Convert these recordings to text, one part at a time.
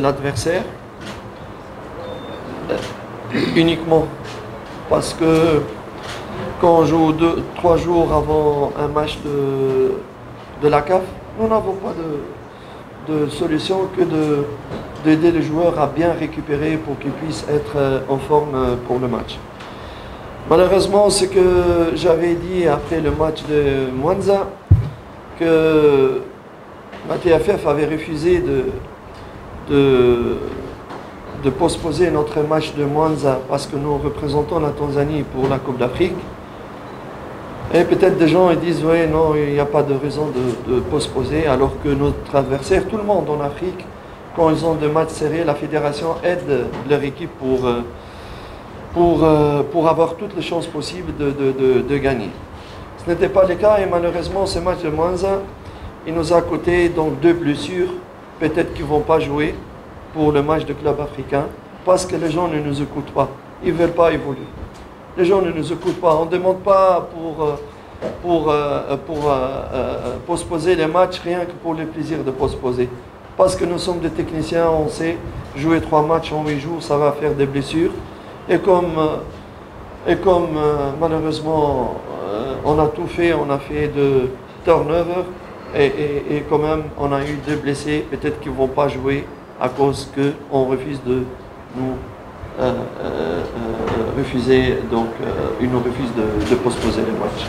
l'adversaire uniquement parce que quand on joue 3 jours avant un match de la CAF, nous n'avons pas de solution que d'aider les joueurs à bien récupérer pour qu'ils puissent être en forme pour le match. Malheureusement, ce que j'avais dit après le match de Mwanza, que la TFF avait refusé de postposer notre match de Mwanza parce que nous représentons la Tanzanie pour la Coupe d'Afrique. Et peut-être des gens ils disent oui, non, il n'y a pas de raison de postposer, alors que notre adversaire, tout le monde en Afrique, quand ils ont des matchs serrés, la fédération aide leur équipe pour avoir toutes les chances possibles de gagner. Ce n'était pas le cas et malheureusement ce match de Mwanza, il nous a coûté donc 2 blessures, peut-être qu'ils ne vont pas jouer pour le match de club africain, parce que les gens ne nous écoutent pas, ils ne veulent pas évoluer. Les gens ne nous écoutent pas, on ne demande pas pour postposer les matchs rien que pour le plaisir de postposer. Parce que nous sommes des techniciens, on sait, jouer 3 matchs en 8 jours, ça va faire des blessures. Et comme malheureusement on a tout fait, on a fait de turnover et quand même on a eu 2 blessés, peut-être qu'ils ne vont pas jouer à cause qu'on refuse de nous refuser, donc ils nous refusent de postposer les matchs.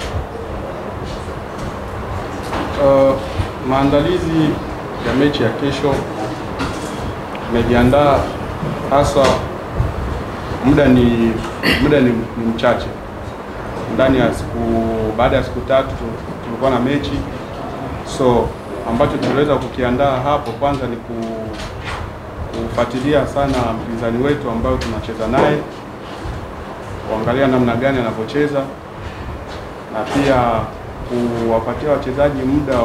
Maandalizi ya mechi ya kesho tumejiandaa, hasa muda ni mchache. Ndani ya baada ya siku 3 tulikuwa na mechi, so ambacho tuliweza kukiandaa hapo kwanza ni kufuatilia sana mpinzani wetu ambao tunacheza naye, kuangalia namna gani anavyocheza na pia kuwapatia wachezaji muda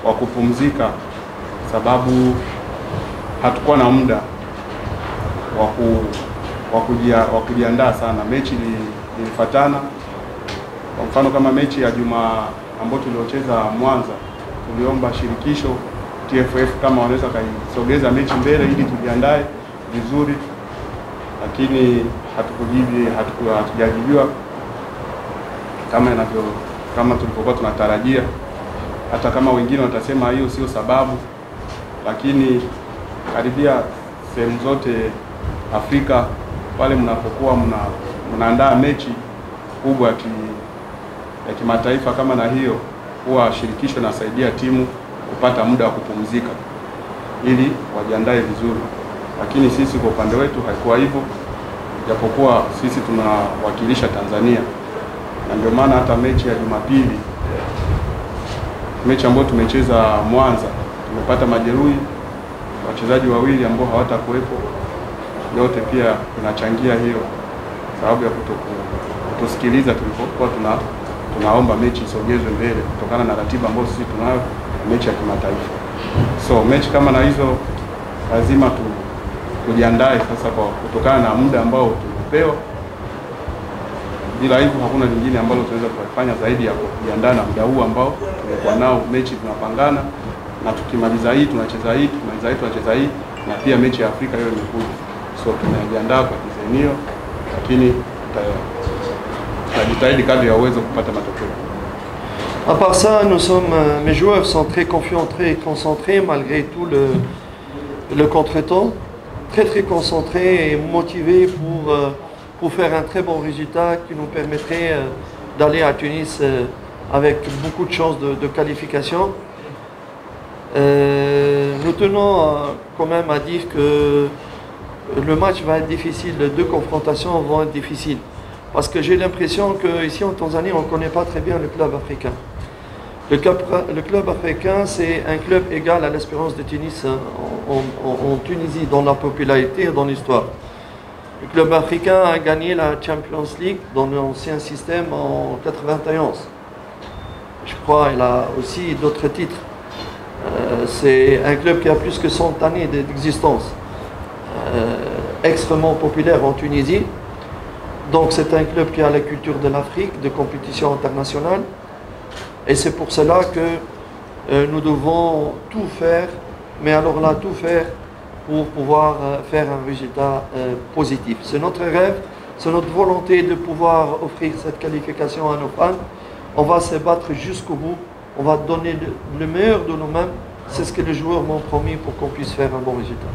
wa kupumzika, sababu hatukuwa na muda wa kujiandaa sana. Mechi ilifuatana. Kwa mfano kama mechi ya Juma ambayo tuliocheza Mwanza, tuliomba shirikisho TFF kama wanaweza kaisogeza mechi mbele ili tujiandae vizuri, lakini hatujajibiwa kama tulivyokuwa tunatarajia. Hata kama wengine watasema hiyo sio sababu, lakini karibia sehemu zote Afrika pale mnapokuwa mnaandaa mechi kubwa ya kimataifa kama na hiyo, huwa shirikisho nasaidia timu kupata muda wa kupumzika ili wajiandae vizuri. Lakini sisi kwa upande wetu haikuwa hivyo, japokuwa sisi tunawakilisha Tanzania, na ndio maana hata mechi ya Jumapili, mechi ambayo tumecheza Mwanza, tumepata majeruhi wachezaji wawili ambao hawatakuwepo. Yote pia tunachangia hiyo sababu ya kutosikiliza tulipokuwa tunaomba mechi isogezwe mbele kutokana na ratiba ambayo sisi tunayo, mechi ya kimataifa. So mechi kama na hizo lazima tujiandae sasa kwa kutokana na muda ambao tumepewa. Bila hivyo hakuna lingine ambalo tunaweza kufanya zaidi ya kujiandaa na muda huu ambao tumekuwa nao. Mechi tunapangana na tukimaliza hii tunacheza hii, tukimaliza hii tunacheza hii, na pia mechi ya Afrika hiyo imekuja. So tunajiandaa kwa dizaini, lakini tutajitahidi kadri ya uwezo kupata matokeo. À part ça, mes joueurs sont très confiants, très concentrés malgré tout le contretemps, très concentrés et motivés pour faire un très bon résultat qui nous permettrait d'aller à Tunis avec beaucoup de chances de qualification. Nous tenons quand même à dire que le match va être difficile, les 2 confrontations vont être difficiles. Parce que j'ai l'impression qu'ici en Tanzanie, on ne connaît pas très bien le club africain. Le club africain, c'est un club égal à l'Espérance de Tunis en Tunisie, dans la popularité et dans l'histoire. Le club africain a gagné la Champions League dans l'ancien système en 91. Je crois qu'il a aussi d'autres titres. C'est un club qui a plus que 100 années d'existence. Extrêmement populaire en Tunisie. Donc c'est un club qui a la culture de l'Afrique, de compétition internationale. Et c'est pour cela que nous devons tout faire, mais alors là tout faire pour pouvoir faire un résultat positif. C'est notre rêve, c'est notre volonté de pouvoir offrir cette qualification à nos fans. On va se battre jusqu'au bout, on va donner le meilleur de nous-mêmes. C'est ce que les joueurs m'ont promis pour qu'on puisse faire un bon résultat.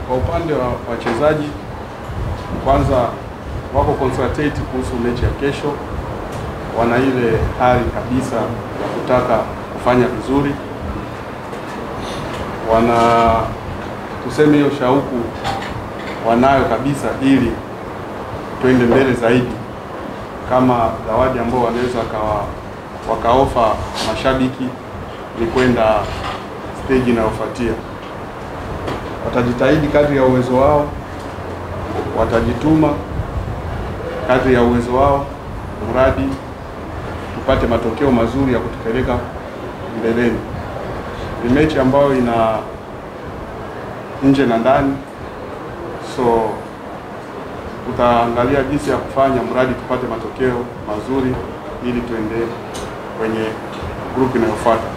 Kwa upande wa wachezaji, kwanza wako concentrate kuhusu mechi ya kesho, wana ile hali kabisa ya kutaka kufanya vizuri, wana tuseme hiyo shauku wanayo kabisa, ili tuende mbele zaidi. Kama zawadi ambao wanaweza wakaofa mashabiki ni kwenda stage inayofuatia. Watajitahidi kadri ya uwezo wao, watajituma kadri ya uwezo wao, mradi tupate matokeo mazuri ya kutupeleka mbeleni. Ni mechi ambayo ina nje na ndani, so tutaangalia jinsi ya kufanya mradi tupate matokeo mazuri ili tuende kwenye group inayofuata.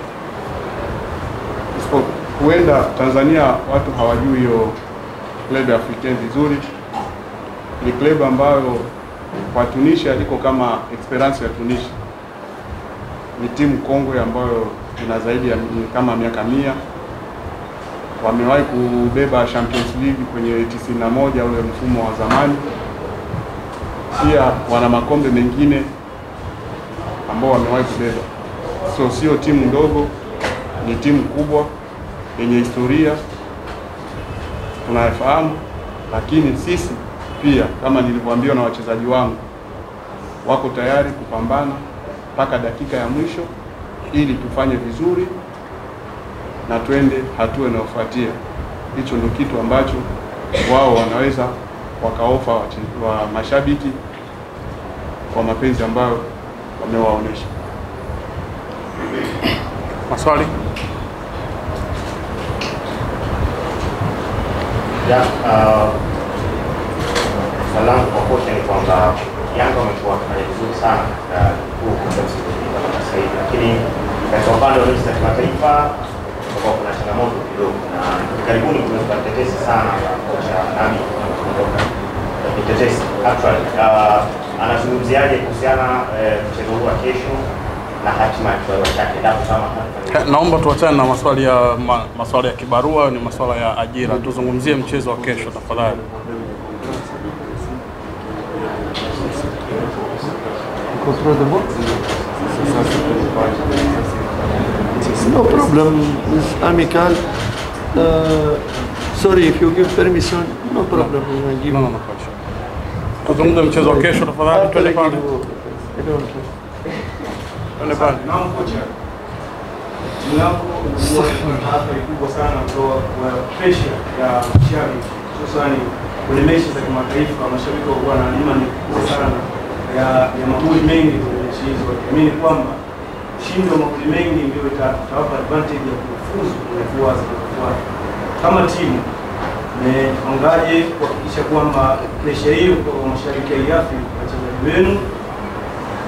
Huenda Tanzania watu hawajui hiyo Club Africain vizuri. Ni club ambayo kwa Tunisia iko kama experience ya Tunisia. Ni timu kongwe ambayo ina zaidi ya kama miaka 100. Wamewahi kubeba Champions League kwenye 91 ule mfumo wa zamani. Pia wana makombe mengine ambao wamewahi kubeba. So sio timu ndogo, ni timu kubwa yenye historia tunayafahamu, lakini sisi pia kama nilivyoambiwa na wachezaji wangu, wako tayari kupambana mpaka dakika ya mwisho ili tufanye vizuri na twende hatua inayofuatia. Hicho ndio kitu ambacho wao wanaweza wakaofa wa mashabiki kwa mapenzi ambayo wamewaonesha. Maswali? Salamu kwa kocha ni kwamba Yanga wamekuwa wakifanya vizuri sana katika huu msimu mpaka sasa hivi, lakini katika upande wa mechi za kimataifa kuna changamoto kidogo, na karibuni kumekuwa tetesi sana kocha Nabi kutoka tetesi. Actually anazungumziaje kuhusiana mchezo huu wa kesho na hatima ya kibarua chake? Naomba tuachane na maswali ya kibarua, ni maswala ya ajira. Tuzungumzie mchezo wa kesho tafadhali. No problem, it's amical. Sorry, if you give permission, no problem. No. Tuzungumzie mchezo wa kesho tafadhali. Twende pale. Naam kocha, timu yako imepata athari kubwa sana kwa pressure ya mashabiki, hususani kwenye mechi za kimataifa. Mashabiki wao na imani kubwa sana ya magoli mengi kwenye mechi hizo, wakiamini kwamba ushindi wa magoli mengi ndio itawapa advantage ya kufuzu kwenye hatua zinazofuata. Kama timu mmepangaje kuhakikisha kwamba pressure hiyo kwa mashabiki haiathiri wachezaji wenu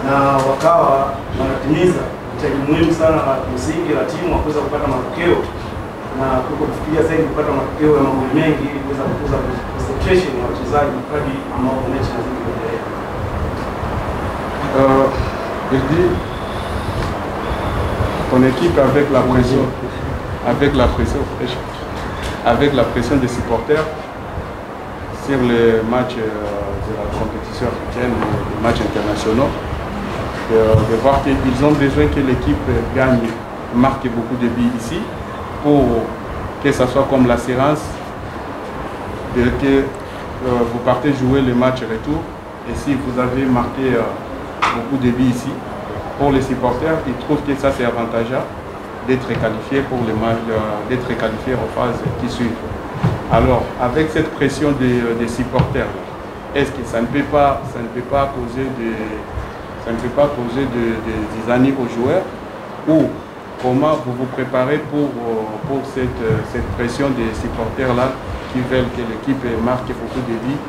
na wakawa wanatimiza hitaji muhimu sana la msingi la timu wa kuweza kupata matokeo na kufikiria zaidi kupata matokeo ya magoli mengi ili kuweza kukuza concentration ya wachezaji kadri ambao mechi inazidi kuendelea? Il dit ton équipe avec la pression des supporters sur les matchs de la compétition africaine, les matchs internationaux, de voir qu'ils ont besoin que l'équipe gagne, marque beaucoup de buts ici, pour que ça soit comme l'assurance de que vous partez jouer le match retour. Et si vous avez marqué beaucoup de buts ici, pour les supporters, ils trouvent que ça c'est avantageux d'être qualifié pour les matchs, d'être qualifié aux phases qui suivent. Alors, avec cette pression des supporters, est-ce que ça ne peut pas causer des années aux joueurs, ou comment vous vous préparez pour cette pression des supporters-là qui veulent que l'équipe marque beaucoup de buts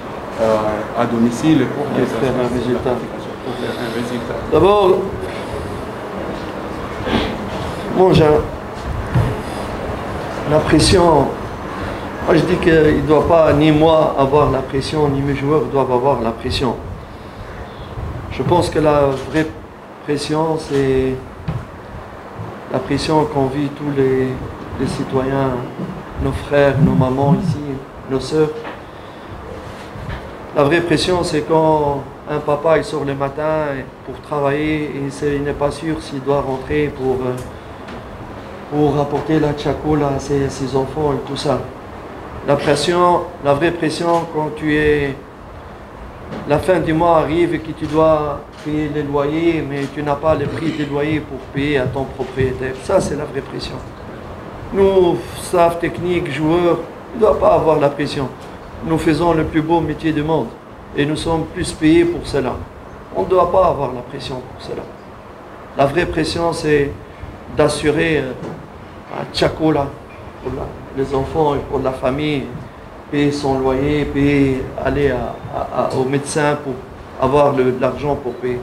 à domicile pour que ça faire un résultat. résultat. D'abord, bon, La pression, moi je dis qu'il ne doit pas, ni moi avoir la pression, ni mes joueurs doivent avoir la pression. Je pense que la vraie pression, c'est la pression qu'on vit tous les citoyens, nos frères, nos mamans ici, nos sœurs. La vraie pression, c'est quand un papa il sort le matin pour travailler et il n'est pas sûr s'il doit rentrer pour apporter la tchakoula à ses enfants et tout ça. La pression, la vraie pression, quand la fin du mois arrive et que tu dois payer les loyers, mais tu n'as pas le prix des loyers pour payer à ton propriétaire. Ça, c'est la vraie pression. Nous, staff technique, joueurs, on ne doit pas avoir la pression. Nous faisons le plus beau métier du monde et nous sommes plus payés pour cela. On ne doit pas avoir la pression pour cela. La vraie pression, c'est d'assurer un tchakoula pour les enfants et pour la famille, payer son loyer, payer, aller au médecin pour avoir l'argent pour payer.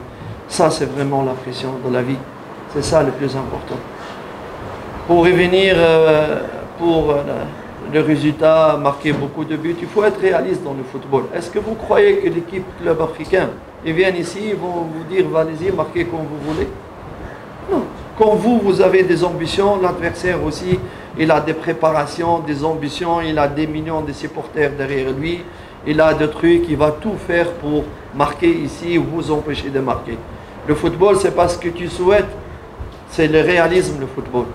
Ça, c'est vraiment la pression dans la vie. C'est ça le plus important. Pour revenir pour le résultat, marquer beaucoup de buts, il faut être réaliste dans le football. Est-ce que vous croyez que l'équipe club africain, ils viennent ici, ils vont vous dire, allez-y, marquez comme vous voulez? Non. Quand vous avez des ambitions, l'adversaire aussi, il a des préparations, des ambitions, il a des millions de supporters derrière lui, il a des trucs, il va tout faire pour marquer ici ou vous empêcher de marquer. Le football, c'est pas ce que tu souhaites, c'est le réalisme, le football.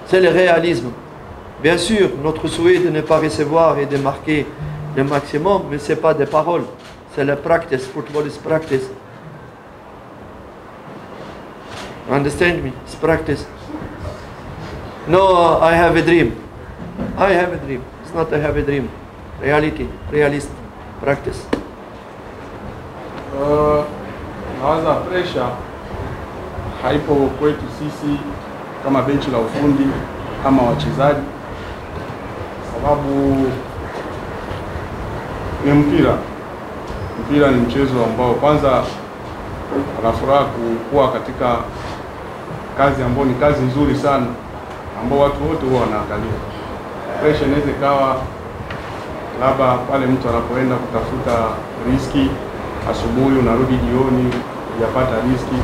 C'est le réalisme. Bien sûr, notre souhait de ne pas recevoir et de marquer le maximum, mais ce n'est pas des paroles, c'est la practice. Football is practice. Understand me? It's practice. No, I have a dream. I have a dream. It's not I have a dream. Reality, realist, practice. Nawaza pressure haipo kwetu sisi kama benchi la ufundi kama wachezaji, sababu ni mpira. Mpira ni mchezo ambao kwanza anafuraha kuwa katika kazi ambayo ni kazi nzuri sana ambao watu wote huwa wanaangalia. Pressure inaweza kawa labda pale mtu anapoenda kutafuta riski asubuhi, unarudi jioni hujapata riski.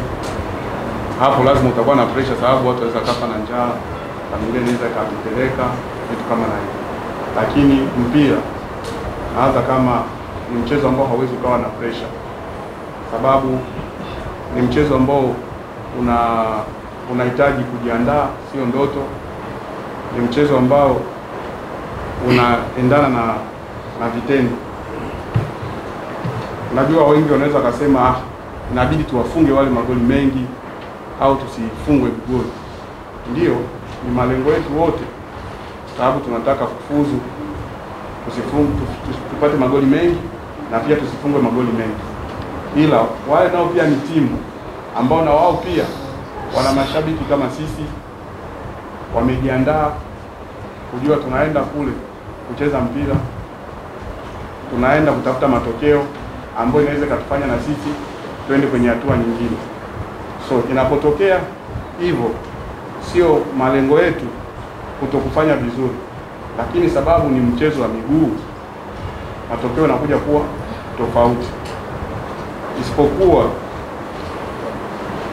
Hapo lazima utakuwa na pressure, sababu watu waweza kafa na njaa, familia inaweza ikapeleka vitu kama na hivyo. Lakini mpira hata kama ni mchezo ambao hauwezi ukawa na pressure, sababu ni mchezo ambao unahitaji kujiandaa, sio ndoto. Ni mchezo ambao unaendana na vitendo. Najua wengi wanaweza kusema inabidi tuwafunge wale magoli mengi au tusifungwe goli. Ndio, ni malengo yetu wote, sababu tunataka kufuzu, tupate magoli mengi na pia tusifungwe magoli mengi. Ila wale nao pia ni timu ambao na wao pia wana mashabiki kama sisi, wamejiandaa kujua tunaenda kule kucheza mpira, tunaenda kutafuta matokeo ambayo inaweza kutufanya na sisi twende kwenye hatua nyingine. So inapotokea hivyo, sio malengo yetu kutokufanya vizuri, lakini sababu ni mchezo wa miguu, matokeo yanakuja kuwa tofauti. Isipokuwa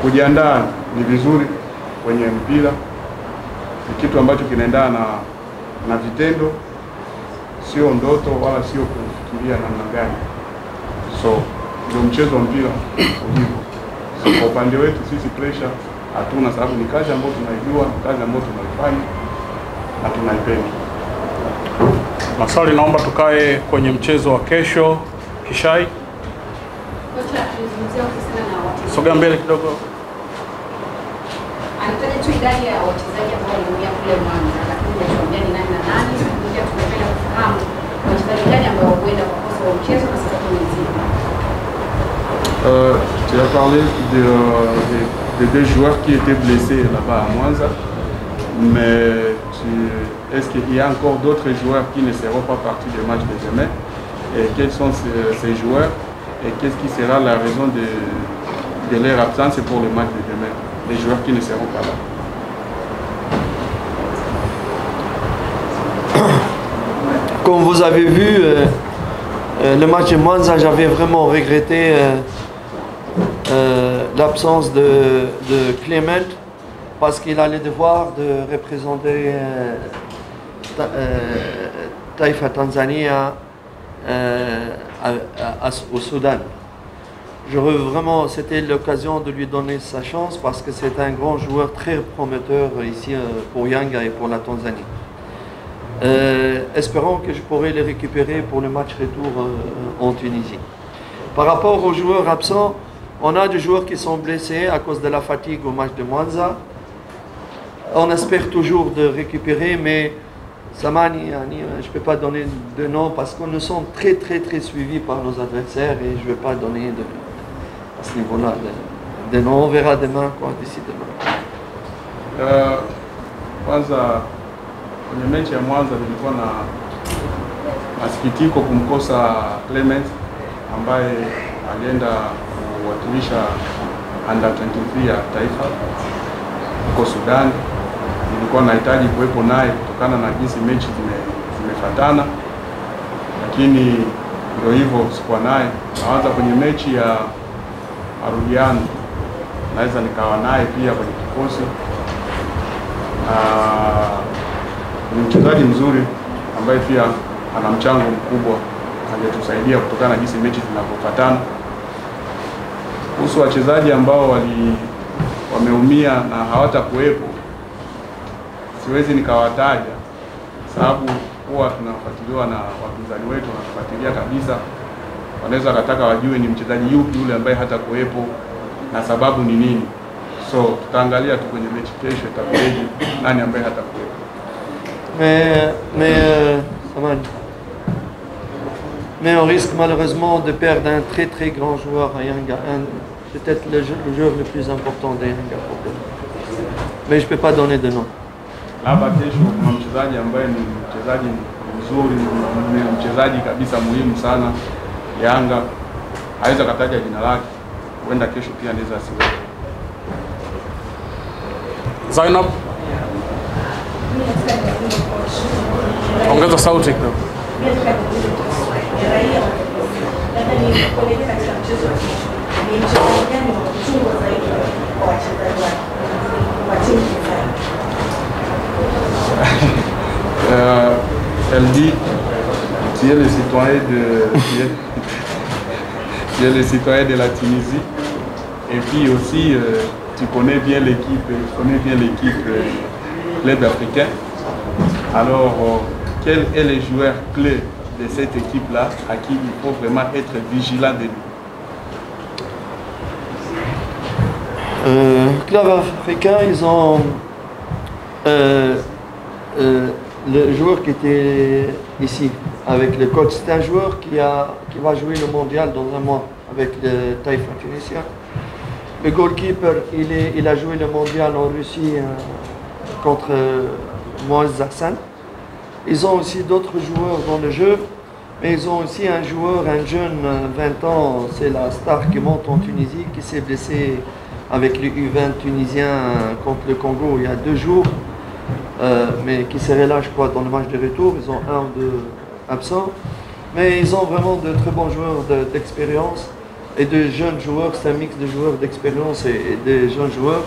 kujiandaa ni vizuri kwenye mpira, ni kitu ambacho kinaendana na vitendo, sio ndoto wala sio kufikiria namna gani. So ndio mchezo wa mpira ulivyo. So kwa upande wetu sisi pressure hatuna, sababu ni kazi ambayo tunaijua, kazi ambayo tunaifanya na tunaipenda. Maswali, naomba tukae kwenye mchezo wa kesho. Kishai, sogea mbele kidogo. Anataja tu idadi ya wachezaji ambao waliingia kule Mwanza, lakini hajatuambia ni nani na nani. Pia tungependa kufahamu wachezaji gani ambao huenda kwa kosa wa mchezo na sababu nzima. Tu as parlé de deux joueurs qui étaient blessés là-bas à Mwanza, mais est-ce qu'il y a encore d'autres joueurs qui ne seront pas partis du match de demain? Et quels sont ces joueurs? Et qu'est-ce qui sera la raison de leur absence pour le match de demain? Les joueurs qui ne seront pas là. Comme vous avez vu, le match de Mwanza, j'avais vraiment regretté l'absence de Clement parce qu'il a le devoir de représenter Taifa Tanzania au Soudan. C'était l'occasion de lui donner sa chance parce que c'est un grand joueur très prometteur ici pour Yanga et pour la Tanzanie. Espérons que je pourrai les récupérer pour le match retour en Tunisie. Par rapport aux joueurs absents, on a des joueurs qui sont blessés à cause de la fatigue au match de Mwanza. On espère toujours de récupérer, mais Samani, je ne peux pas donner de nom parce qu'on nous sommes très suivis par nos adversaires et je ne vais pas donner à ce niveau-là de nom. On verra demain, d'ici demain. Kwanza kwenye mechi ya Mwanza nilikuwa na masikitiko kumkosa Clement ambaye alienda kuwakilisha under 23 ya taifa huko Sudan. Nilikuwa nahitaji kuwepo naye kutokana na jinsi mechi zimefatana, lakini ndio hivyo, sikuwa naye. Naanza kwenye mechi ya marudiano naweza nikawa naye pia kwenye kikosi. Ni mchezaji mzuri ambaye pia ana mchango mkubwa, angetusaidia kutokana na jinsi mechi zinavyofuatana. Kuhusu wachezaji ambao wameumia na hawatakuwepo, siwezi nikawataja sababu huwa tunafuatiliwa na wapinzani wetu, wanatufuatilia kabisa. Wanaweza kataka wajue ni mchezaji yupi yule ambaye hatakuwepo na sababu ni nini. So tutaangalia tu kwenye mechi kesho itakuwaje nani ambaye hatakuwepo. Mais on risque malheureusement de perdre un très grand joueur à Yanga, peut-être le joueur le plus important de Yanga. Mais je ne peux pas donner de nom. Labda kesho kuna mchezaji ambaye ni mchezaji mzuri, ni mchezaji kabisa muhimu sana Yanga. Haweza kataja jina lake, huenda kesho pia anaweza asiwe. Zainab, ongeza sauti kidogo. Elle dit, tu es le citoyen tu es le citoyen de la Tunisie et puis aussi tu connais bien l'équipe, club africain. Alors, quel est le joueur clé de cette équipe-là à qui il faut vraiment être vigilant de lui? Club africain, ils ont le joueur qui était ici avec le coach, c'est un joueur qui va jouer le mondial dans un mois avec le Taifa tunisien. Le goalkeeper, il a joué le mondial en Russie contre Moaz Hassan. Ils ont aussi d'autres joueurs dans le jeu, mais ils ont aussi un joueur, un jeune, 20 ans, c'est la star qui monte en Tunisie, qui s'est blessé avec le U20 tunisien contre le Congo il y a 2 jours, mais qui serait là, je crois, dans le match de retour. Ils ont 1 ou 2 absents, mais ils ont vraiment de très bons joueurs d'expérience et de jeunes joueurs. C'est un mix de joueurs d'expérience et de jeunes joueurs.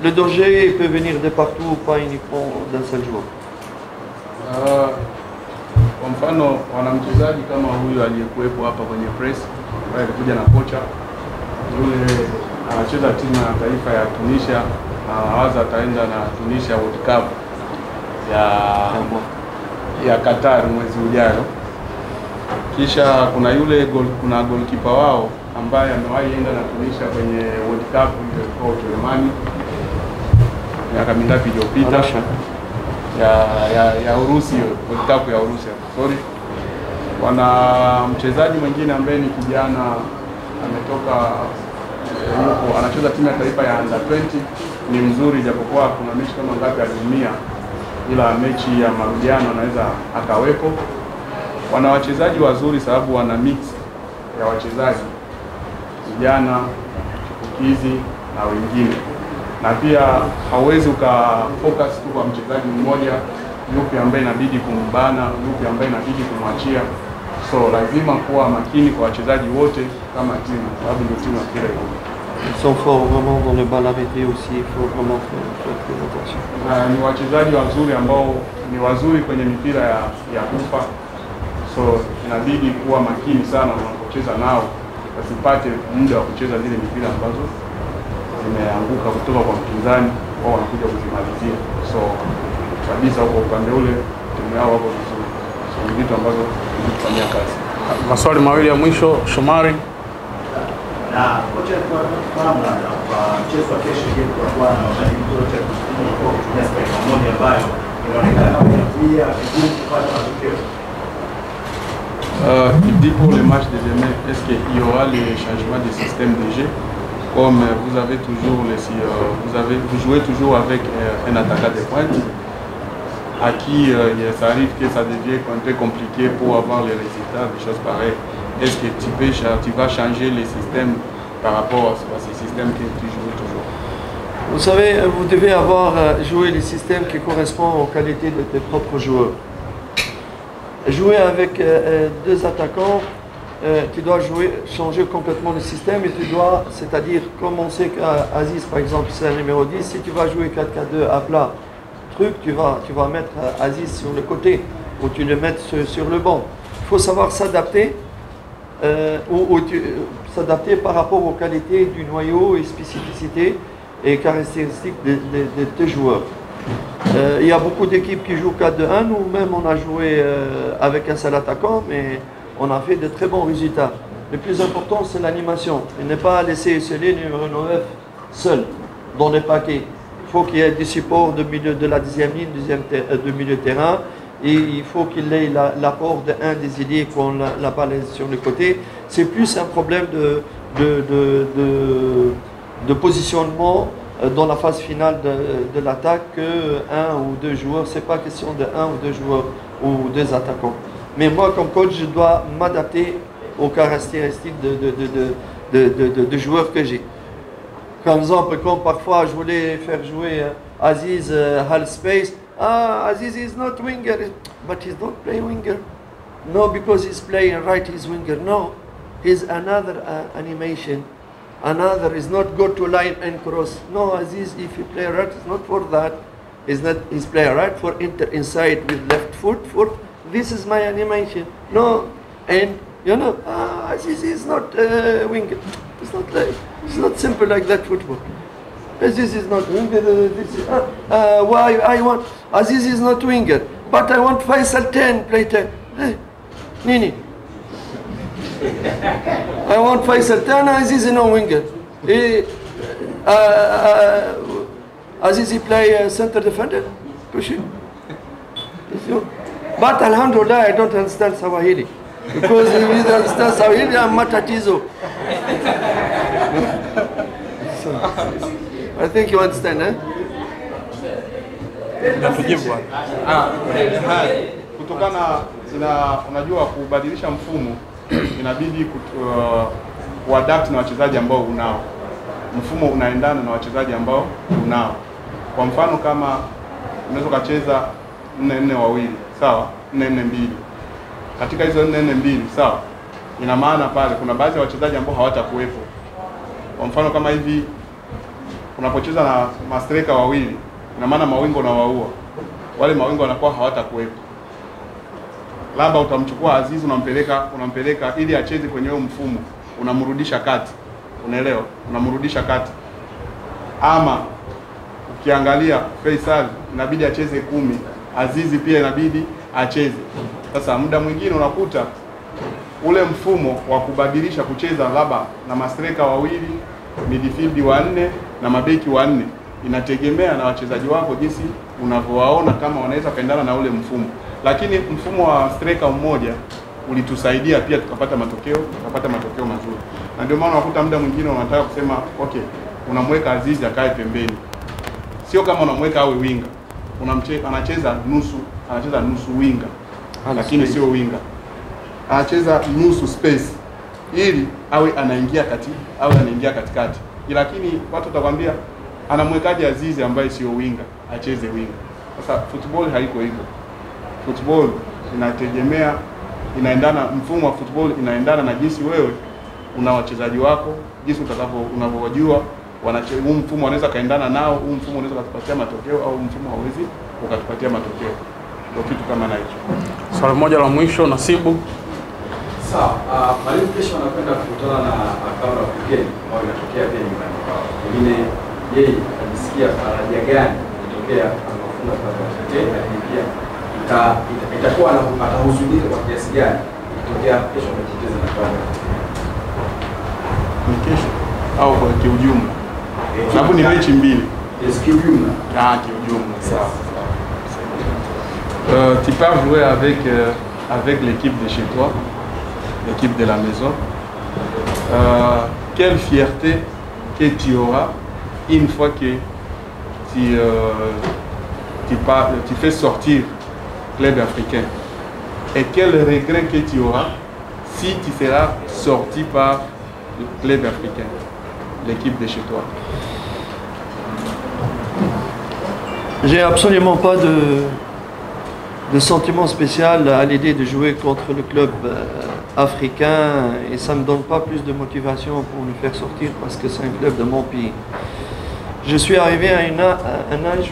Le danger peut venir de partout, pas uniquement d'un seul joueur. Kwa mfano wanamchezaji kama huyu aliyekuwepo hapa kwenye press ambaye alikuja na kocha yule, anacheza timu ya taifa ya Tunisia, awaza ataenda na Tunisia World Cup ya Qatar mwezi ujao. Kisha kuna goalkeeper wao ambaye amewahi enda na Tunisia kwenye World Cup kwa Ujerumani miaka mingapi iliyopita, ya Urusi, World Cup ya Urusi. Sorry. Wana mchezaji mwingine ambaye ni kijana ametoka huko, anacheza timu ya taifa ya under 20, ni mzuri japokuwa kuna mechi kama ngapi aliumia, ila mechi ya marudiano anaweza akawepo. Wana wachezaji wazuri sababu wana mix ya wachezaji vijana, chipukizi na wengine. Na pia hauwezi ukafocus tu kwa mchezaji mmoja yupi ambaye inabidi kumbana, yupi ambaye inabidi kumwachia. So lazima kuwa makini kwa wachezaji wote kama timu, sababu ndio timu ya mpira hiyo. Ils sont forts vraiment dans le bal arrêté aussi, il faut vraiment faire très attention. Ni wachezaji wazuri ambao ni wazuri kwenye mipira ya kufa. So inabidi kuwa makini sana unapocheza nao, wasipate muda wa kucheza zile mipira ambazo zimeanguka kutoka kwa mpinzani, wao wanakuja kuzimalizia. So kabisa kwa upande ule timu yao wako vizuri. So ni vitu ambavyo tunafanyia kazi. Maswali mawili ya mwisho, Shomari. Na kocha tunafahamu kwa mchezo wa kesho je, kwa na mabadiliko yote kwa kutumia striker mmoja ambayo inaonekana kama inakuja vigumu kupata matokeo. Il dit pour le match de demain, est-ce qu'il y aura les changements de système de jeu comme vous avez toujours vous jouez toujours avec un attaquant de pointe à qui ça arrive que ça devient un peu compliqué pour avoir les résultats, des choses pareilles. Est-ce que tu vas changer les systèmes par rapport à ces systèmes que tu joues toujours? Vous savez, vous devez avoir joué les systèmes qui correspondent aux qualités de tes propres joueurs. Jouer avec deux attaquants, tu dois changer complètement le système et tu dois, c'est-à-dire comme on sait qu'Aziz par exemple c'est un numéro 10, si tu vas jouer 4-4-2 à plat, tu vas mettre Aziz sur le côté ou tu le mets sur le banc. Il faut savoir s'adapter s'adapter par rapport aux qualités du noyau et spécificités et caractéristiques de tes joueurs. Il y a beaucoup d'équipes qui jouent 4-2-1, nous-mêmes on a joué avec un seul attaquant, mais on a fait de très bons résultats. Le plus important c'est l'animation, et ne pas laisser sceller le numéro 9 seul dans les paquets. Il faut qu'il y ait des supports de la deuxième ligne, de milieu de terrain, et il faut qu'il ait l'apport d'un des ailiers quand la balle est sur le côté. C'est plus un problème de positionnement dans la phase finale de l'attaque que un ou deux joueurs. C'est pas question de un ou deux joueurs ou deux attaquants. Mais moi, comme coach, je dois m'adapter aux caractéristiques de joueurs que j'ai. Par exemple, comme parfois je voulais faire jouer Aziz half space. Aziz is not winger, but he's not playing winger. No, because he's playing right, he's winger. No, he's another animation. Another is not go to line and cross. No, Aziz, if you play right, it's not for that. He's playing right for inside with left foot. This is my animation. No, and you know, Aziz is not winger. It's not simple like that football. Aziz is not winger. Why I want Aziz is not winger, but I want Faisal 10 play 10. Hey, Nini. I want Faisal 10. Aziz is no winger. Aziz he play center defender, pushing. But alhamdulillah, I don't understand Swahili. Because if you understand Swahili, I'm matatizo. So, I think you understand, eh? Kutokana unajua kubadilisha mfumo inabidi kuadapt na wachezaji ambao unao. Mfumo unaendana na wachezaji ambao unao. Kwa mfano kama unaweza kucheza 4-4-2, sawa? 4-4-2. Katika hizo 4-4-2, sawa? Ina maana pale kuna baadhi ya wachezaji ambao hawatakuwepo. Kwa mfano kama hivi unapocheza na mastreka wawili, ina maana mawingo na waua. Wale mawingo wanakuwa hawatakuwepo. Labda utamchukua Aziz unampeleka ili acheze kwenye huo mfumo, unamrudisha kati. Unaelewa? Unamrudisha kati. Ama ukiangalia Faisal inabidi acheze 10, Azizi pia inabidi acheze. Sasa muda mwingine unakuta ule mfumo wa kubadilisha kucheza labda na mastreka wawili, midfield 4 na mabeki 4 inategemea na wachezaji wako jinsi unavyowaona kama wanaweza kaendana na ule mfumo. Lakini mfumo wa striker mmoja ulitusaidia pia tukapata matokeo mazuri. Na ndio maana unakuta muda mwingine unataka kusema okay, unamweka Aziz akae pembeni. Sio kama unamweka awe winga. Anacheza nusu winga. Lakini sio winga. Anacheza nusu space ili awe anaingia katikati. Lakini watu watakwambia anamwekaje Aziz ambaye sio winga, acheze winga. Sasa football haiko hivyo. Football inategemea, inaendana, mfumo wa football inaendana na jinsi wewe una wachezaji wako, jinsi unavyojua huu mfumo unaweza kaendana nao, huu mfumo unaweza kutupatia matokeo au mfumo hauwezi ukatupatia matokeo. Ndio kitu kama na hicho. Swali moja la mwisho, Nasibu. Sawa, mwalimu kesho anakwenda kukutana na kabla ya kigeni ambayo inatokea pia nyumbani kwao. Pengine yeye anajisikia faraja gani ikitokea anafunga kwa Tete, lakini pia itakuwa atahuzunika kwa kiasi gani ikitokea kesho anacheza na klabu? Ni kesho au kwa kiujumla? Sababu ni mechi mbili. Yes, kiujumla. Kiujumla. Sawa. Tu pars jouer avec l'équipe de chez toi, l'équipe de la maison. Quelle fierté que tu auras une fois que tu fais sortir club africain, et quel regret que tu auras si tu seras sorti par le club africain, l'équipe de chez toi. J'ai absolument pas de sentiment spécial à l'idée de jouer contre le club africain, et ça ne me donne pas plus de motivation pour me faire sortir parce que c'est un club de mon pays. Je suis arrivé à un âge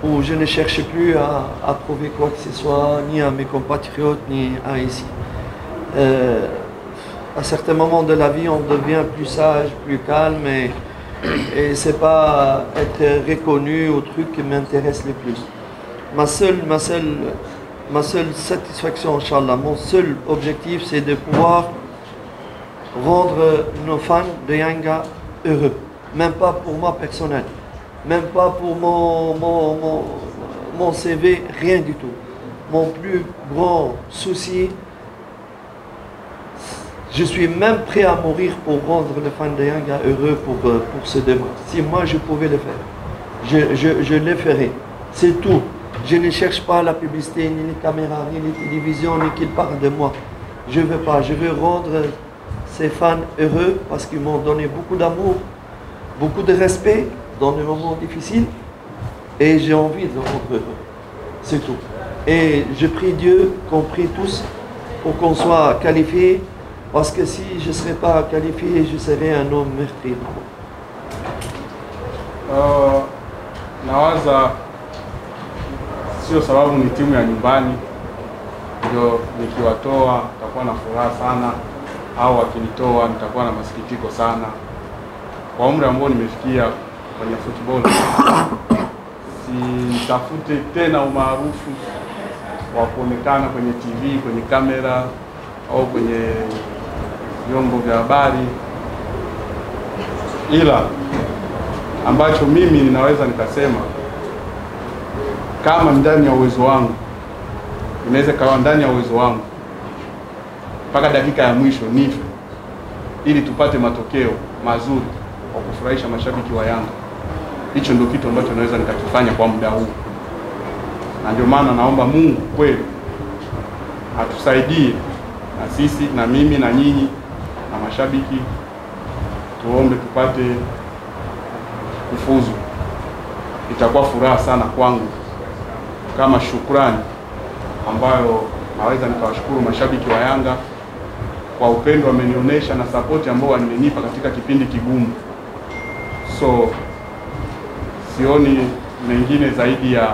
où je ne cherche plus à prouver quoi que ce soit, ni à mes compatriotes, ni à ici. À certains moments de la vie, on devient plus sage, plus calme, et c'est pas être reconnu au truc qui m'intéresse le plus. Ma seule satisfaction, Inch'Allah, mon seul objectif, c'est de pouvoir rendre nos fans de Yanga heureux. Même pas pour moi personnel, même pas pour mon CV, rien du tout. Mon plus grand souci, je suis même prêt à mourir pour rendre les fans de Yanga heureux pour ce débat. Si moi je pouvais le faire, je le ferais. C'est tout. Je ne cherche pas la publicité, ni les caméras, ni les télévisions, ni qu'ils parlent de moi. Je veux pas. Je veux rendre ces fans heureux parce qu'ils m'ont donné beaucoup d'amour, beaucoup de respect dans des moments difficiles, et j'ai envie de rendre heureux. C'est tout. Et je prie Dieu qu'on prie tous pour qu'on soit qualifié, parce que si je ne serais pas qualifié, je serais un homme meurtri. Nawaza sio sababu ni timu ya nyumbani ndio nikiwatoa nitakuwa na furaha sana, au wakinitoa nitakuwa na masikitiko sana. Kwa umri ambao nimefikia kwenye football, sitafute tena umaarufu wa kuonekana kwenye TV, kwenye kamera au kwenye vyombo vya habari, ila ambacho mimi ninaweza nikasema kama ndani ya uwezo wangu, inaweza kawa ndani ya uwezo wangu mpaka dakika ya mwisho nife ili tupate matokeo mazuri kwa kufurahisha mashabiki wa Yanga. Hicho ndio kitu ambacho naweza nikakifanya kwa muda huu, na ndio maana naomba Mungu kweli atusaidie, na sisi na mimi na nyinyi na mashabiki tuombe tupate kufuzu. Itakuwa furaha sana kwangu kama shukrani ambayo naweza nikawashukuru mashabiki wa Yanga kwa upendo wamenionyesha na support ambao wamenipa katika kipindi kigumu. So sioni mengine zaidi ya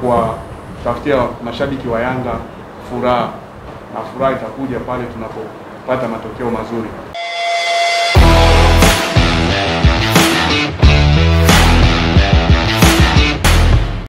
kwa tafutia mashabiki wa Yanga furaha, na furaha itakuja pale tunapopata matokeo mazuri.